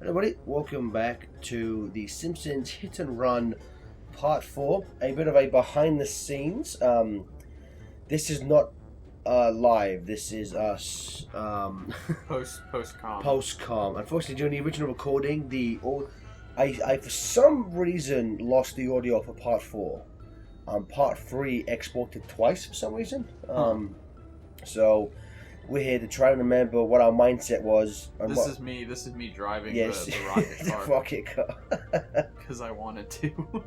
Everybody, welcome back to the Simpsons Hit and Run Part 4. A bit of a behind the scenes. This is not live. This is us Post-com. post-com. Unfortunately, during the original recording, I for some reason lost the audio for Part 4. Part 3 exported twice for some reason. So we're here to try and remember what our mindset was. This is me driving Yes, the rocket the car rocket car. because I wanted to.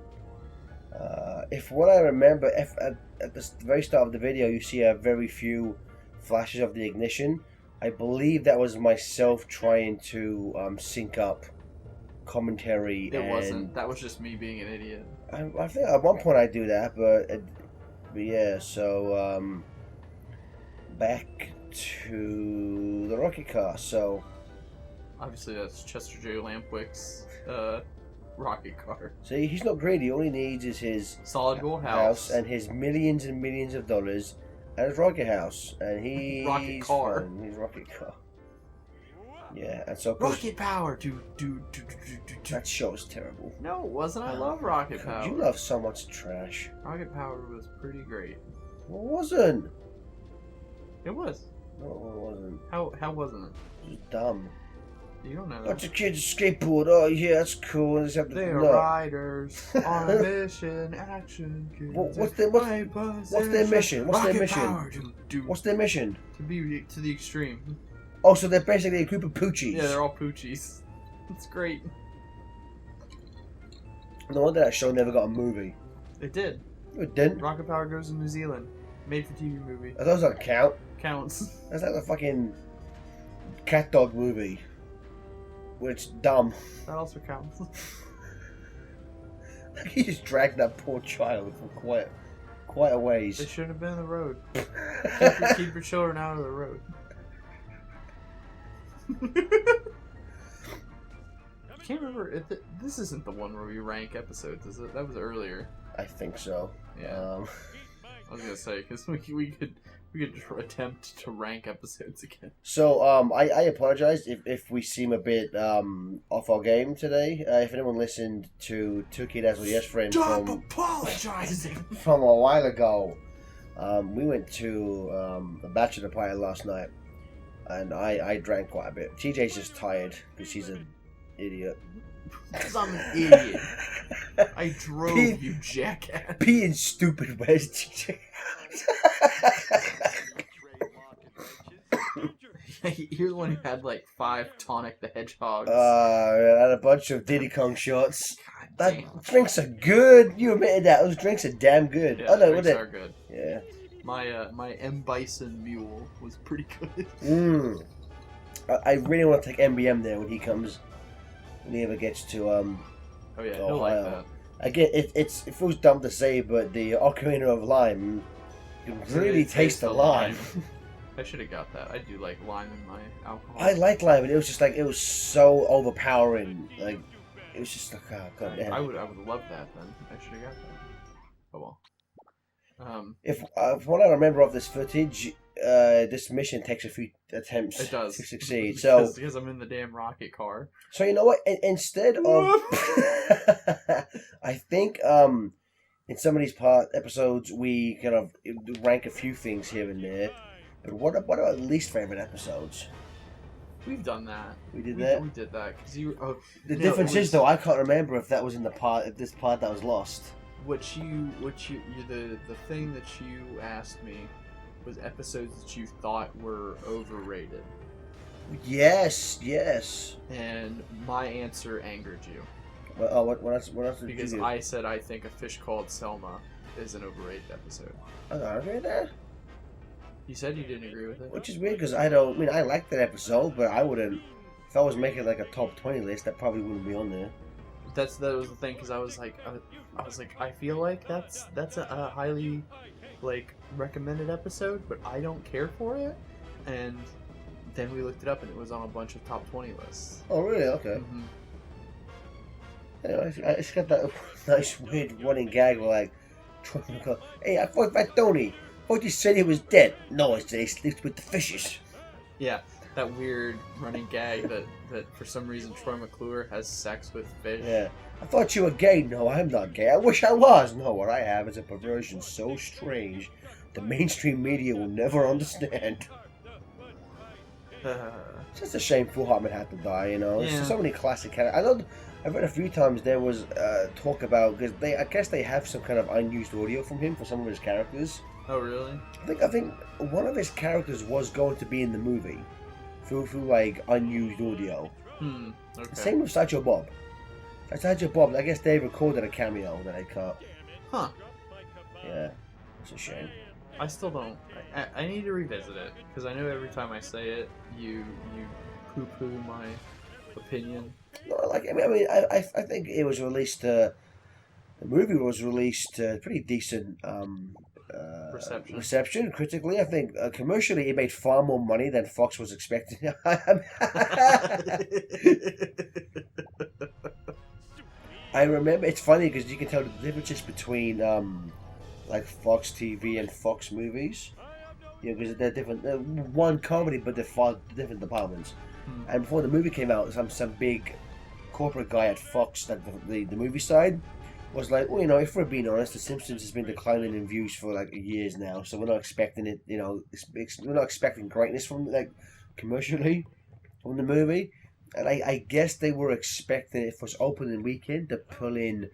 If what I remember, if at the very start of the video you see a very few flashes of the ignition, I believe that was myself trying to sync up commentary. It wasn't. That was just me being an idiot. I think at one point I do that, but yeah. So back to the rocket car. So Obviously, that's Chester J. Lampwick's rocket car. see, he's not greedy. All he needs is his Solid gold house. and his millions and millions of dollars and his rocket house, and he's Rocket car. fine. He's rocket car. Yeah, and so of course, Rocket power. that show was terrible. No, it wasn't. I love Rocket Power. You love so much trash. Rocket Power was pretty great. Well, it wasn't. It was. No, it wasn't. How wasn't it? It was dumb. You don't know Bunch that. of kids skateboard. Oh yeah, that's cool. And just They are no. riders on a mission. Action. Kids. What's their mission? What's their Rocket mission? Power, dude. What's their mission? To be to the extreme. Oh, so they're basically a group of poochies. Yeah, they're all poochies. It's great. No wonder that show never got a movie. It did. It didn't. Rocket Power goes to New Zealand. Made for TV movie. Those don't count. Counts. That's like the fucking cat dog movie. Which dumb. That also counts. He just dragged that poor child for quite a They ways. shouldn't have been on the road. Keep your children out of the road. I can't remember. This isn't the one where we rank episodes, is it? That was earlier. I think so. Yeah. I was gonna say because we could attempt to rank episodes again. So I apologize if we seem a bit off our game today. If anyone listened to Two Kid As Well Yes Friends Stop apologizing. from a while ago, we went to a bachelor party last night, and I drank quite a bit. TJ's just tired because she's an idiot. Because I'm an idiot. I drove, you jackass. Being stupid, where's TJ? You're the one who had like 5 Tonic the Hedgehogs. And a bunch of Diddy Kong shots. God That damn. drinks are good. You admitted that. Those drinks are damn good. Yeah, Oh no, drinks what are good. Yeah. My M Bison mule was pretty good. I really want to take MBM there when he comes. When he ever gets to Oh yeah, he'll like Ohio. that. Again, it feels dumb to say, but the Ocarina of Lime, you can really taste the lime. I should have got that. I do like lime in my alcohol. I like lime, but it was just like it was so overpowering. Like it was just like, oh god damn. I would love that then. I should have got that. Oh well. If what I remember of this footage, this mission takes a few attempts It does. to succeed. So because I'm in the damn rocket car. So you know what? Instead of, I think in some of these episodes we kind of rank a few things here and there. But what about least favorite episodes? We've done that. We did that. We did that because you. Oh, The no, difference it was- is though I can't remember if that was in this part that was lost. the thing that you asked me was episodes that you thought were overrated, Yes. and my answer angered you Well, what else did because you do? I said I think A Fish Called Selma is an overrated episode. I don't agree with that. You said you didn't agree with it. Which is weird because I liked that episode, but I wouldn't. If I was making like a top 20 list, that probably wouldn't be on there. That was the thing because I was like I feel like that's a highly like recommended episode, but I don't care for it. And then we looked it up and it was on a bunch of top 20 lists. Oh really? Okay. Mm-hmm. Anyway, it's got that nice weird running gag where like, hey, I fought Fat Tony. I thought you said he was dead. No, I said he sleeps with the fishes. Yeah, that weird running gag that for some reason Troy McClure has sex with fish. Yeah. I thought you were gay. No, I'm not gay. I wish I was. No, what I have is a perversion so strange the mainstream media will never understand. It's just a shame Phil Hartman had to die, you know. Yeah. There's so many classic characters. I've read a few times there was talk about, because I guess they have some kind of unused audio from him for some of his characters. Oh really? I think one of his characters was going to be in the movie through like unused audio. Okay. Same with Sideshow Bob. Sideshow Bob, I guess they recorded a cameo that I cut. Huh. Yeah, it's a shame. I still don't. I need to revisit it because I know every time I say it, you poo-poo my opinion. No, like I think it was released. The movie was released pretty decent reception critically. I think commercially it made far more money than Fox was expecting. I remember it's funny because you can tell the differences between like Fox TV and Fox Movies. You know, because they're different. They're one comedy, but they're far different departments. And before the movie came out, some big corporate guy at Fox, like the movie side, was like, well, you know, if we're being honest, The Simpsons has been declining in views for like years now, so we're not expecting it. You know, we're not expecting greatness from like commercially from the movie. And I guess they were expecting it for its opening weekend to pull in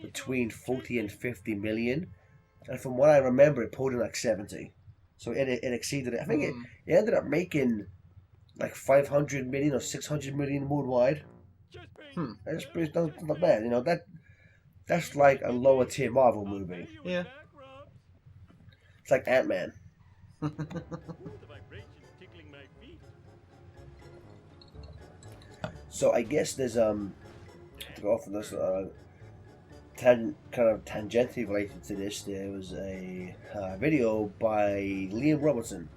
between 40 and 50 million. And from what I remember, it pulled in like 70. So it exceeded it. I think it ended up making like 500 million or 600 million worldwide. That's pretty not bad. You know, that's like a lower tier Marvel movie. Yeah. It's like Ant-Man. So I guess there's to go off of this kind of tangentially related to this, there was a video by Liam Robertson.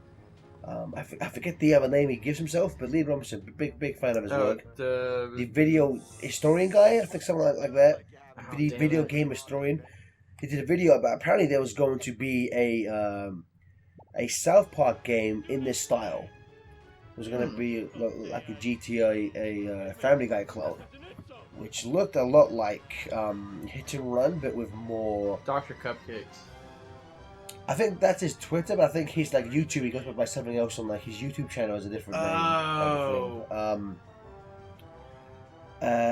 I forget the other name he gives himself, but Liam Robertson, big fan of his work. The video historian guy, I think something like that. Video game historian. He did a video about apparently there was going to be a South Park game in this style. It was going to be like a GTA, a Family Guy clone, which looked a lot like Hit and Run, but with more. Dr. Cupcakes. I think that's his Twitter, but I think he's like YouTube. He goes by something else on like his YouTube channel has a different name. Oh.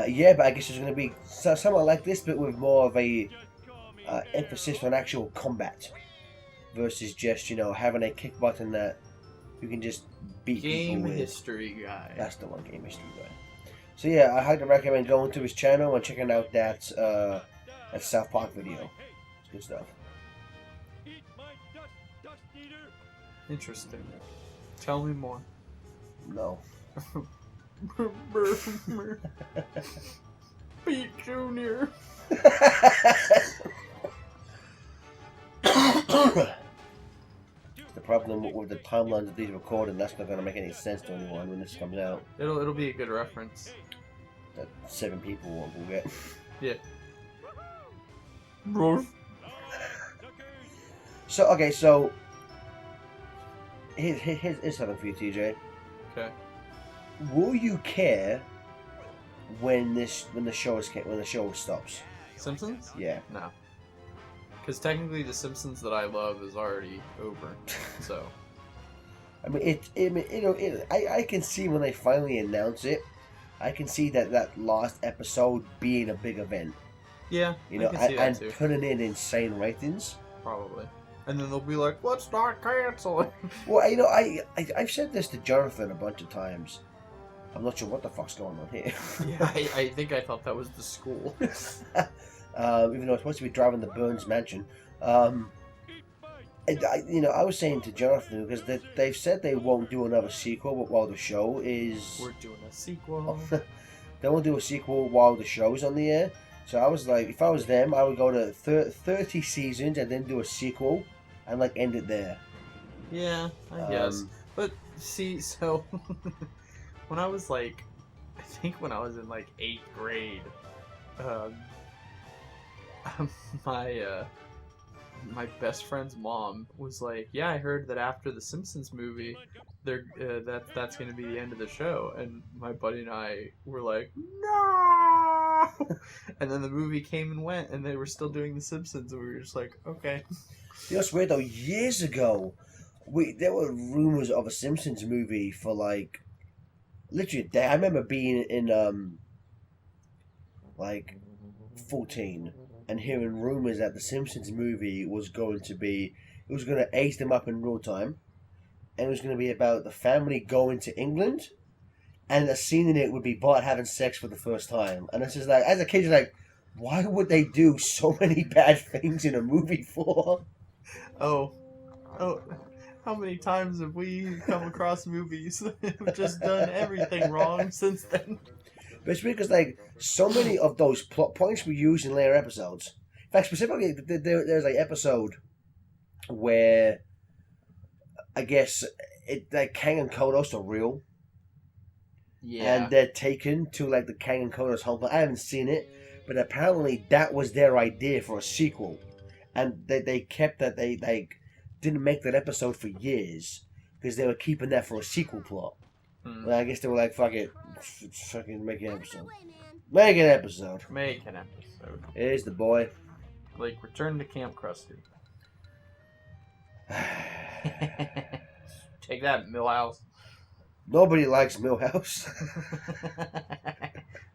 Yeah, but I guess it's going to be somewhat like this, but with more of a emphasis on actual combat versus just, you know, having a kick button that you can just beat Game people with. history guy. That's the one, Game History guy. So yeah, I highly recommend going to his channel and checking out that South Park video. It's good stuff. Interesting. Tell me more. No. Pete Jr. The problem with the timelines of these recording, that's not going to make any sense to anyone when this comes out. It'll be a good reference. That 7 people will get. Yeah. Bro. So here's something for you, TJ. Okay. Will you care when the show stops? Simpsons? Yeah. No. Because technically, the Simpsons that I love is already over. So. I mean, I can see when they finally announce it. I can see that last episode being a big event. Yeah. You know, I can see that too. putting in insane ratings. Probably. And then they'll be like, let's not cancel it. Well, you know, I've said this to Jonathan a bunch of times. I'm not sure what the fuck's going on here. Yeah, I think I thought that was the school. Even though it's supposed to be driving the Burns mansion. I was saying to Jonathan, because they've said they won't do another sequel while the show is... We're doing a sequel. They won't do a sequel while the show is on the air. So I was like, if I was them, I would go to 30 seasons and then do a sequel and like end it there. Yeah, I guess. But see, so when I was like, I think when I was in like 8th grade, my my best friend's mom was like, "Yeah, I heard that after the Simpsons movie, that's going to be the end of the show." And my buddy and I were like, "No!" And then the movie came and went, and they were still doing the Simpsons, and we were just like, "Okay." You know what's weird though? Years ago, there were rumors of a Simpsons movie for like literally a day. I remember being in like 14 and hearing rumors that the Simpsons movie was going to age them up in real time, and it was going to be about the family going to England, and a scene in it would be Bart having sex for the first time. And it's just like, as a kid, you're like, why would they do so many bad things in a movie for? Oh, how many times have we come across movies that have just done everything wrong since then? But it's weird because like so many of those plot points were used in later episodes. In fact, specifically, there's an episode where I guess like Kang and Kodos are real, and they're taken to like the Kang and Kodos home. I haven't seen it, but apparently that was their idea for a sequel, and they kept that they like didn't make that episode for years because they were keeping that for a sequel plot. Well, I guess they were like, fuck it, fucking make an episode. Make an episode. Make an episode. Here's the boy. Like, return to Camp Krusty. Take that, Millhouse. Nobody likes Millhouse.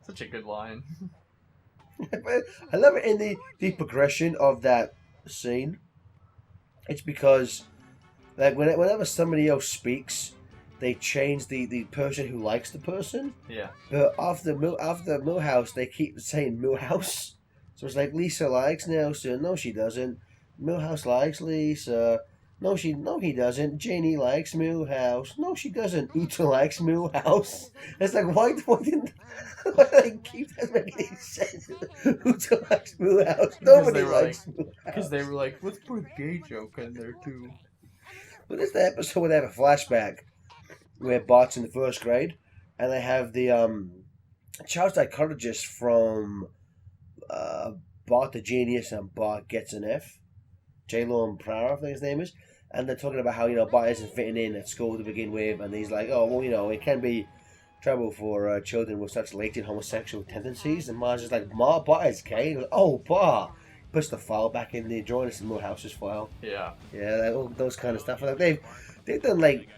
Such a good line. I love it in the progression of that scene. It's because, like, whenever somebody else speaks, they change the person who likes the person. Yeah. But after Millhouse, they keep saying Millhouse. So it's like Lisa likes Nelson. No, she doesn't. Millhouse likes Lisa. No, he doesn't. Janie likes Millhouse. No, she doesn't. Uta likes Millhouse. It's like, why didn't they keep that making any sense? Uta likes Millhouse. Nobody likes Millhouse. Because they were like, let's put a gay joke in there too. But it's the episode where they have a flashback where Bart's in the first grade, and they have the child psychologist from Bart the Genius and Bart Gets an F. J-Lo and Prower, I think his name is. And they're talking about how, Bart isn't fitting in at school to begin with, and he's like, oh, well, it can be trouble for children with such latent homosexual tendencies. And Marge's like, Bart is gay? And like, oh, Bart! Puts the file back in there, join us in Millhouse's file. Yeah. Yeah, like, all those kind of stuff. Like, they've done, like,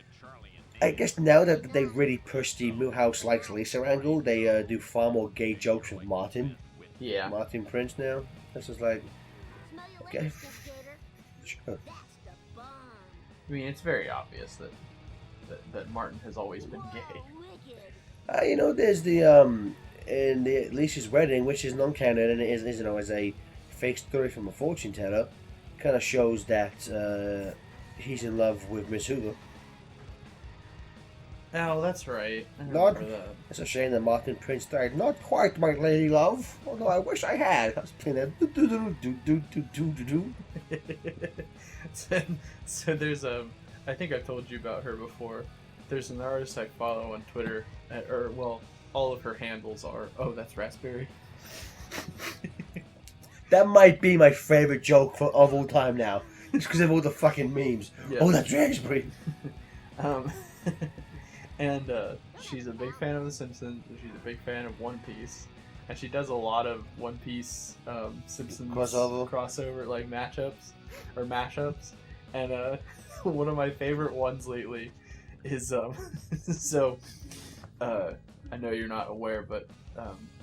I guess now that they've really pushed the Millhouse likes Lisa angle, they do far more gay jokes with Martin. Yeah. Martin Prince now. This is like, okay. Sure. I mean, it's very obvious that Martin has always been gay. There's the in the Lisa's wedding, which is non-canon and it is as a fake story from a fortune teller, kind of shows that he's in love with Miss Hoover. Oh, that's right. I Not, remember that. it's a shame that Martin Prince died. Not quite my lady love, although I wish I had. I was playing that. So there's I think I told you about her before. There's an artist I follow on Twitter, all of her handles are, oh, that's Raspberry. That might be my favorite joke of all time now. Just because of all the fucking memes. Yeah. Oh, that's Raspberry. And she's a big fan of The Simpsons. She's a big fan of One Piece. And she does a lot of One Piece Simpsons crossover like matchups or mashups. And one of my favorite ones lately is I know you're not aware, but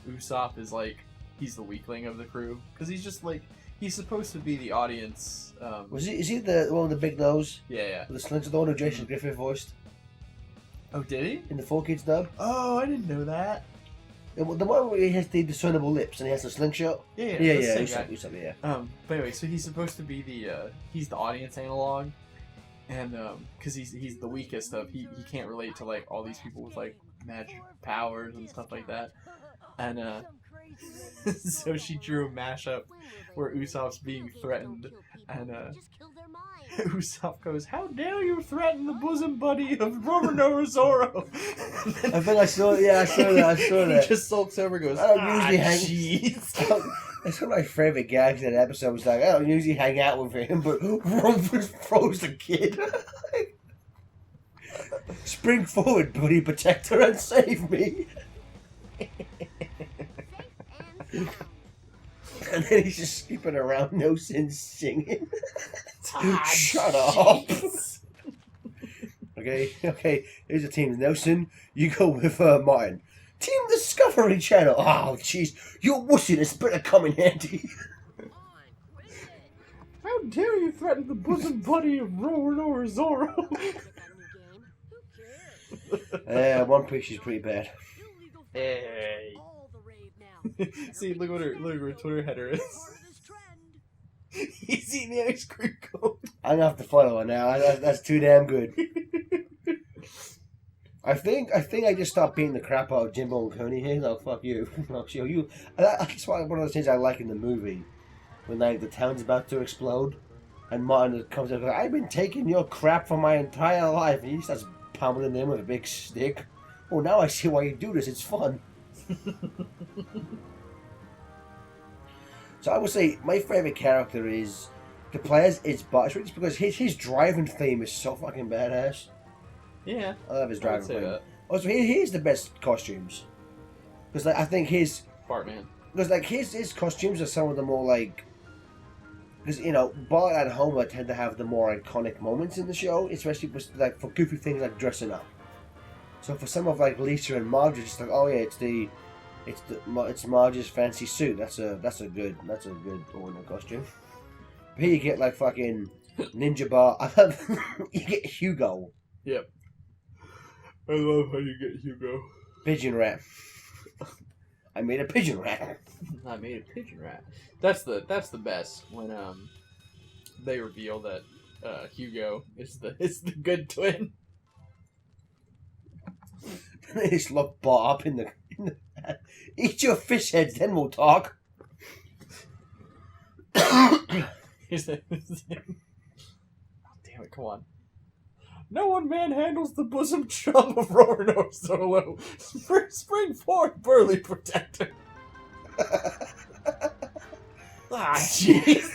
Usopp is like, he's the weakling of the crew because he's just like, he's supposed to be the audience. Is he the one with the big nose? Yeah. With the slings, the one who Jason Griffith voiced? Oh, did he? In the 4Kids dub? Oh, I didn't know that. The one where he has the discernible lips and he has the slingshot? Yeah. Usopp, yeah. But anyway, so he's supposed to be he's the audience analog, and because he's the weakest of, he can't relate to like all these people with like magic powers and stuff like that, and so she drew a mashup where Usopp's being threatened, and Usopp goes, "How dare you threaten the bosom buddy of Romano Zoro?" I think I saw that. He just sulks over and goes, I don't usually hang. That's one of my favorite gags in that episode. Was like, I don't usually hang out with him, but Rufus throws the kid. Spring forward, buddy protector, and save me. And then he's just skipping around, no sense singing. Shut up. Okay. Here's the team. Nelson, you go with Martin. Team Discovery Channel. Oh, jeez, your wussiness better come in handy. How dare you threaten the bosom buddy of Roro Zoro? One Piece is pretty bad. Hey. See, look what her Twitter header is. He's eating the ice cream cone. I'm gonna have to follow her now. That's too damn good. I think I just stopped beating the crap out of Jimbo and Coney here. No, fuck you. I'll show you. That's one of those things I like in the movie. When the town's about to explode, and Martin comes up and goes, I've been taking your crap for my entire life. And he starts pummeling them with a big stick. Oh, now I see why you do this. It's fun. So I would say my favorite character is the players. It's Butch, just because his driving theme is so fucking badass. Yeah, I love his driving say theme. that. Also, here's the best costumes, because I think his costumes are some of the more because Bart and Homer tend to have the more iconic moments in the show, especially for goofy things like dressing up. So for some of Lisa and Marge, it's like, oh yeah, it's Marge's fancy suit. That's a good ordinary costume. But here you get fucking Ninja Bar. You get Hugo. Yep. I love how you get Hugo. Pigeon Rat. I made a pigeon rat. I made a pigeon rat. That's the best when they reveal that Hugo is the good twin. They just lock Bart up in the eat your fish heads, then we'll talk. He's oh, damn it! Come on. No one manhandles the bosom chum of Roro Solo. Spring forth, burly protector. Ah, jeez.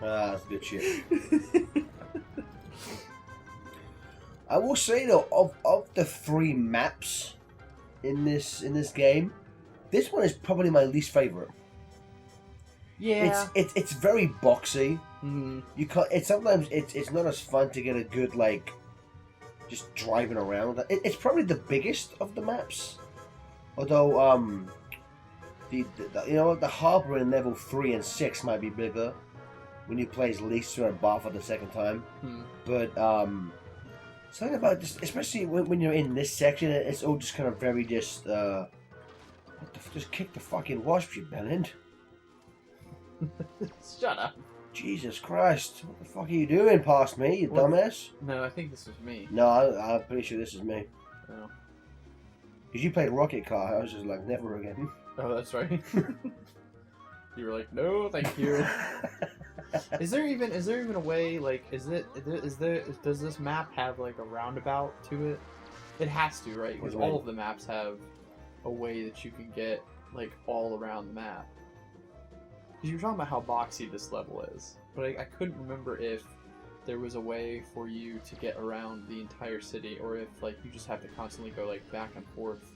That's good shit. I will say though, of the 3 maps in this game, this one is probably my least favorite. Yeah, it's very boxy. Mm-hmm. You can't. Sometimes it's not as fun to get a good just driving around. It's probably the biggest of the maps, although the harbor in level 3 and 6 might be bigger when you play as Lisa and Bart for the second time. But something about this, especially when you're in this section, it's all just kind of very just kick the fucking wasp, you bellend. Shut up. Jesus Christ, what the fuck are you doing past me, you dumbass? No, I think this is me. No, I'm pretty sure this is me. Oh. Because you played Rocket Car, I was just like, never again. Oh, that's right. You were like, no, thank you. Is there even a way, does this map have a roundabout to it? It has to, right? Because all of the maps have a way that you can get all around the map. Because you were talking about how boxy this level is, but I couldn't remember if there was a way for you to get around the entire city, or if you just have to constantly go back and forth.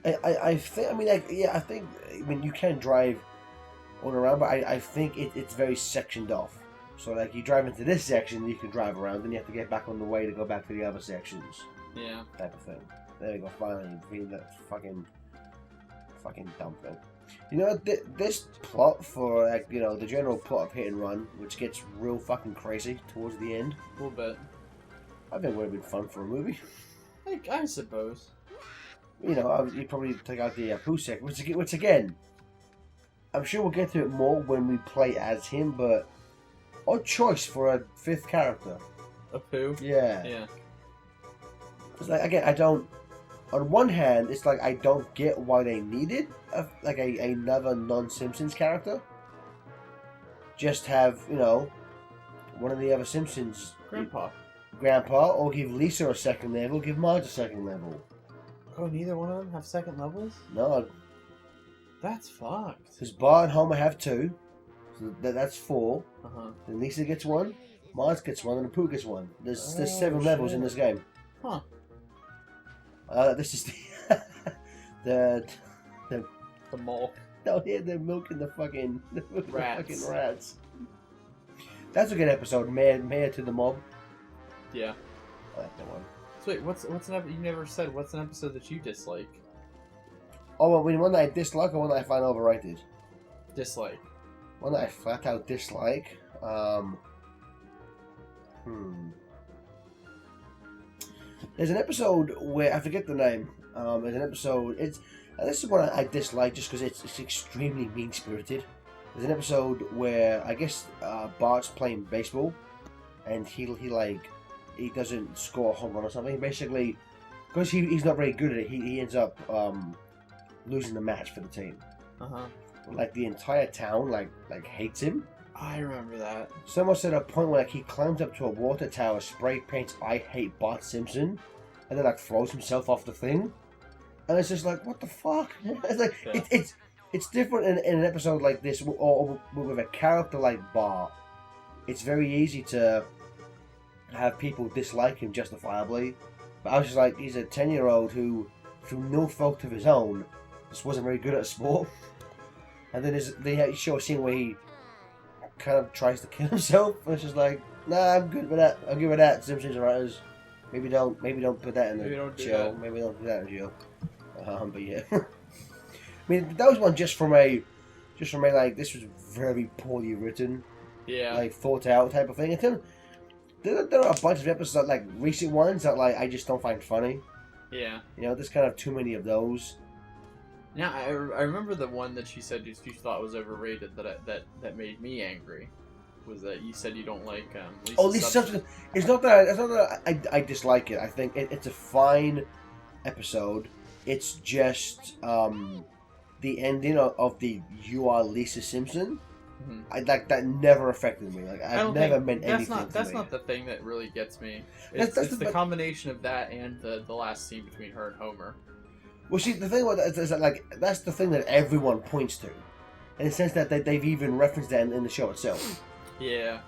I think you can drive on around, but I think it's very sectioned off. So you drive into this section, you can drive around, then you have to get back on the way to go back to the other sections. Yeah. Type of thing. There you go. Finally, being that fucking dumb thing. You know, this plot for the general plot of Hit and Run, which gets real fucking crazy towards the end. A little bit. I think it would have been fun for a movie. I suppose. You'd probably take out the Pooh section, which again, I'm sure we'll get to it more when we play as him, but odd choice for a 5th character. A Pooh? Yeah. Yeah. Because again, I don't. On one hand, it's I don't get why they needed another non-Simpsons character. Just have one of the other Simpsons, Grandpa, or give Lisa a second level, give Marge a second level. Oh, neither one of them have second levels? No, That's fucked. because Bart and Homer have 2. So that's 4. Uh-huh. Then Lisa gets 1, Marge gets 1, and Pooh gets 1. There's Oh, 7 levels in shit. this game. Huh. This is the The mole. no, yeah, they're milking the fucking Rats. fucking rats. That's a good episode. Mayor to the mob. Yeah. I like that one. So wait, what's an you never said what's an episode that you dislike? Oh, well, one that I dislike or one that I find overrated? Dislike. One that I flat out dislike. There's an episode where I forget the name. There's an episode. This is one I dislike just because it's extremely mean spirited. There's an episode where I guess Bart's playing baseball, and he doesn't score a home run or something. Basically, because he's not very good at it, he ends up losing the match for the team. Uh-huh. Like the entire town like hates him. I remember that. So much to the point where he climbs up to a water tower, spray paints "I hate Bart Simpson," and then throws himself off the thing. And it's just like, what the fuck? It's like Yeah. it's different in an episode like this, or with a character like Bart. It's very easy to have people dislike him justifiably. But I was just like, he's a 10-year-old who, through no fault of his own, just wasn't very good at sport. And then they show a scene where he kind of tries to kill himself. And it's just like, nah, I'm good with that. I'll give it that. Simpsons writers, maybe don't put that in the Maybe don't do show. that. Maybe don't do that in jail. But yeah, I mean that was one just from a like this was very poorly written, Yeah. like thought out type of thing. And then there are a bunch of episodes like recent ones that like I just don't find funny. Yeah. You know, there's kind of too many of those. Yeah, I remember the one that you said you thought was overrated that made me angry. Was that you said you don't like Lisa Oh, Lisa Simpson. It's not that I dislike it. I think it's a fine episode. It's just the ending of the "You Are Lisa Simpson." Mhm. That never affected me. Like I I've don't never think- meant anything to That's me. not the thing that really gets me. That's It's the the- combination of that and the last scene between her and Homer. Well, see, the thing about that is that like that's the thing that everyone points to, in the sense that they've even referenced that in the show itself. Yeah.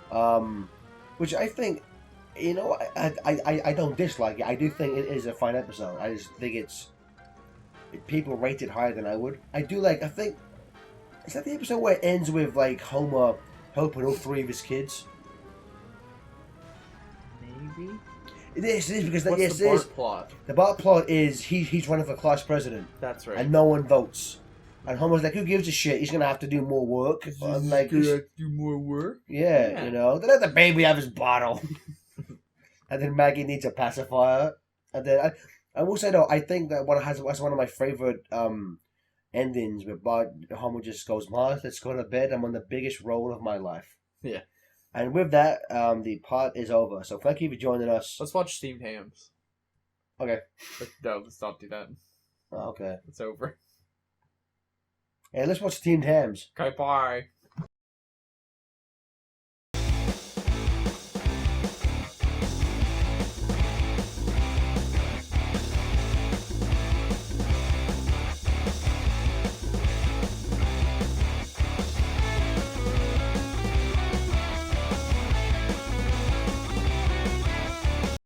Which I think, you know, I don't dislike it. I do think it is a fine episode. I just think people rate it higher than I would. I think is that the episode where it ends with like Homer helping all 3 of his kids? Maybe. It is because What's yes, the it Bart is. plot? The Bart plot is he's running for class president That's right. and no one votes. And Homer's like, who gives a shit? He's gonna have to do more work. I'm like, do more work. yeah, Yeah. you know, they let the baby have his bottle. And then Maggie needs a pacifier. And then I will say though, I think that that's one of my favorite endings where Bart Homer just goes, Marge, let's go to bed. I'm on the biggest roll of my life. Yeah. And with that, the part is over. So thank you for joining us. Let's watch Steamed Hams. Okay. No, let's not do that. Okay. It's over. Hey, let's watch Steamed Hams. Okay, bye.